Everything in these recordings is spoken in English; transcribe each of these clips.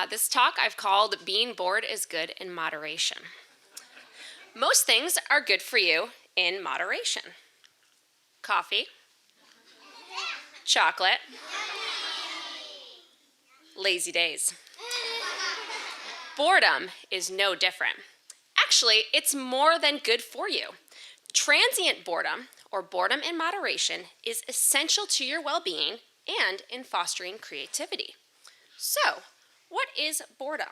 This talk I've called Being Bored is Good in Moderation. Most things are good for you in moderation. Coffee, chocolate, lazy days. Boredom is no different. Actually, it's more than good for you. Transient boredom, or boredom in moderation, is essential to your well-being and in fostering creativity. So, what is boredom?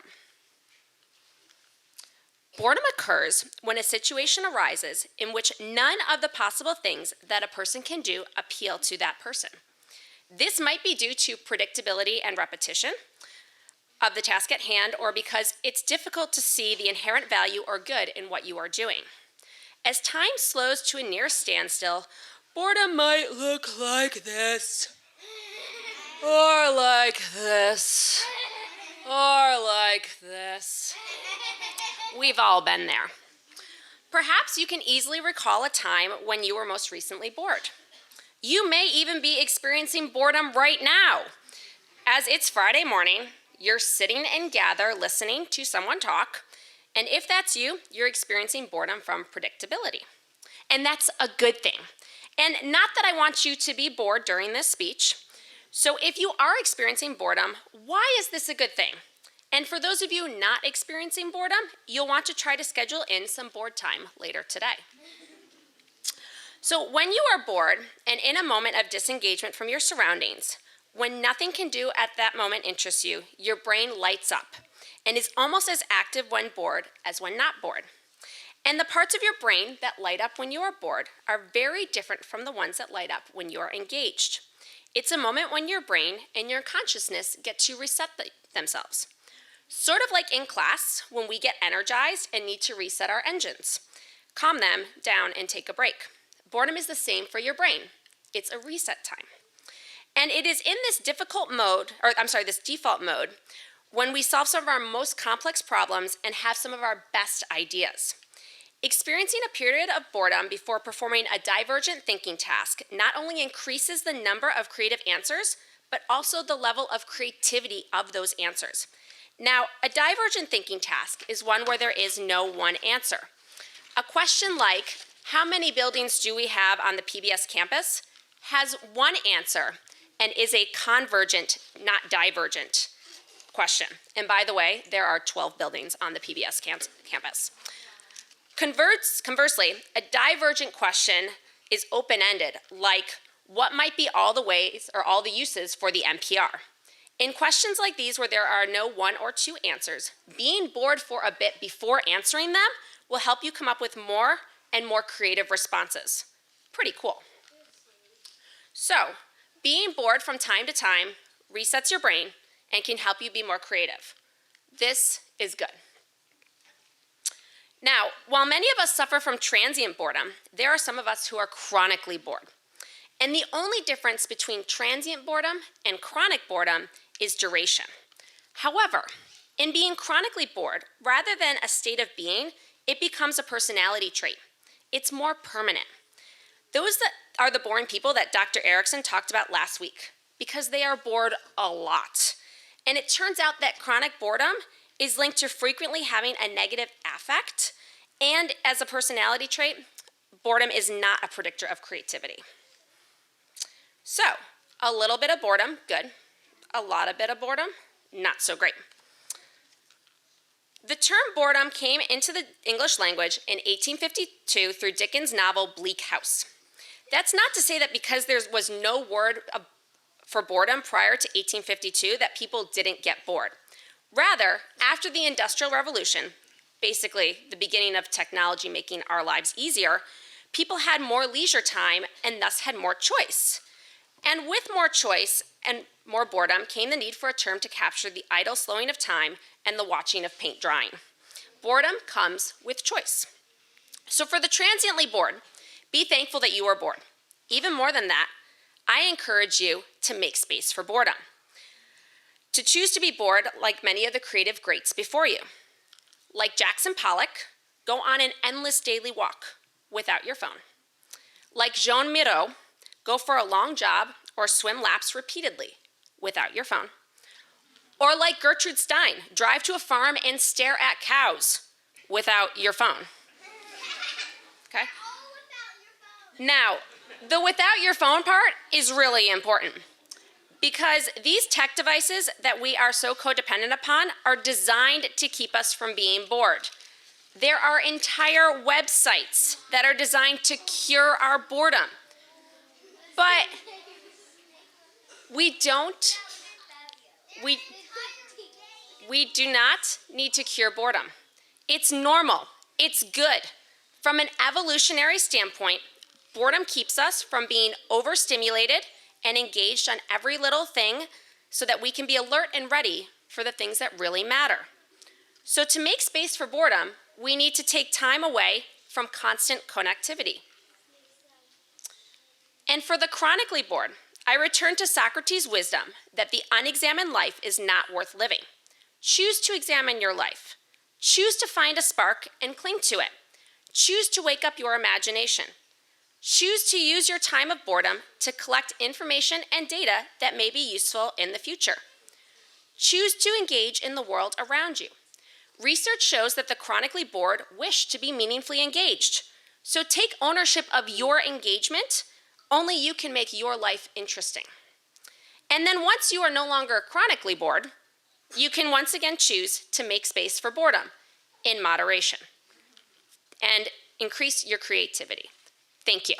Boredom occurs when a situation arises in which none of the possible things that a person can do appeal to that person. This might be due to predictability and repetition of the task at hand, or because it's difficult to see the inherent value or good in what you are doing. As time slows to a near standstill, boredom might look like this, or like this, or like this. We've all been there. Perhaps you can easily recall a time when you were most recently bored. You may even be experiencing boredom right now. As it's Friday morning, you're sitting and gather listening to someone talk, and if that's you, you're experiencing boredom from predictability. And that's a good thing. And not that I want you to be bored during this speech. So if you are experiencing boredom, why is this a good thing? And for those of you not experiencing boredom, you'll want to try to schedule in some bored time later today. So when you are bored and in a moment of disengagement from your surroundings, when nothing can do at that moment interests you, your brain lights up and is almost as active when bored as when not bored. And the parts of your brain that light up when you are bored are very different from the ones that light up when you are engaged. It's a moment when your brain and your consciousness get to reset themselves. Sort of like in class when we get energized and need to reset our engines, calm them down and take a break. Boredom is the same for your brain. It's a reset time. And it is in this default mode, when we solve some of our most complex problems and have some of our best ideas. Experiencing a period of boredom before performing a divergent thinking task not only increases the number of creative answers, but also the level of creativity of those answers. Now, a divergent thinking task is one where there is no one answer. A question like, how many buildings do we have on the PBS campus, has one answer and is a convergent, not divergent question. And by the way, there are 12 buildings on the PBS campus. Conversely, a divergent question is open-ended, like what might be all the ways or all the uses for the NPR? In questions like these where there are no one or two answers, being bored for a bit before answering them will help you come up with more and more creative responses. Pretty cool. So, being bored from time to time resets your brain and can help you be more creative. This is good. Now, while many of us suffer from transient boredom, there are some of us who are chronically bored. And the only difference between transient boredom and chronic boredom is duration. However, in being chronically bored, rather than a state of being, it becomes a personality trait. It's more permanent. Those that are the boring people that Dr. Erickson talked about last week, because they are bored a lot. And it turns out that chronic boredom is linked to frequently having a negative affect, and as a personality trait, boredom is not a predictor of creativity. So, a little bit of boredom, good. A lot of bit of boredom, not so great. The term boredom came into the English language in 1852 through Dickens' novel Bleak House. That's not to say that because there was no word for boredom prior to 1852 that people didn't get bored. Rather, after the Industrial Revolution, basically the beginning of technology making our lives easier, people had more leisure time and thus had more choice. And with more choice and more boredom came the need for a term to capture the idle slowing of time and the watching of paint drying. Boredom comes with choice. So for the transiently bored, be thankful that you are bored. Even more than that, I encourage you to make space for boredom. To choose to be bored like many of the creative greats before you. Like Jackson Pollock, go on an endless daily walk without your phone. Like Jean Miro, go for a long jog or swim laps repeatedly without your phone. Or like Gertrude Stein, drive to a farm and stare at cows without your phone. Okay? Now, the without your phone part is really important because these tech devices that we are so codependent upon are designed to keep us from being bored. There are entire websites that are designed to cure our boredom. But we do not need to cure boredom. It's normal. It's good. From an evolutionary standpoint, boredom keeps us from being overstimulated and engaged on every little thing so that we can be alert and ready for the things that really matter. So to make space for boredom, we need to take time away from constant connectivity. And for the chronically bored, I return to Socrates' wisdom that the unexamined life is not worth living. Choose to examine your life. Choose to find a spark and cling to it. Choose to wake up your imagination. Choose to use your time of boredom to collect information and data that may be useful in the future. Choose to engage in the world around you. Research shows that the chronically bored wish to be meaningfully engaged. So take ownership of your engagement. Only you can make your life interesting. And then once you are no longer chronically bored, you can once again choose to make space for boredom in moderation and increase your creativity. Thank you.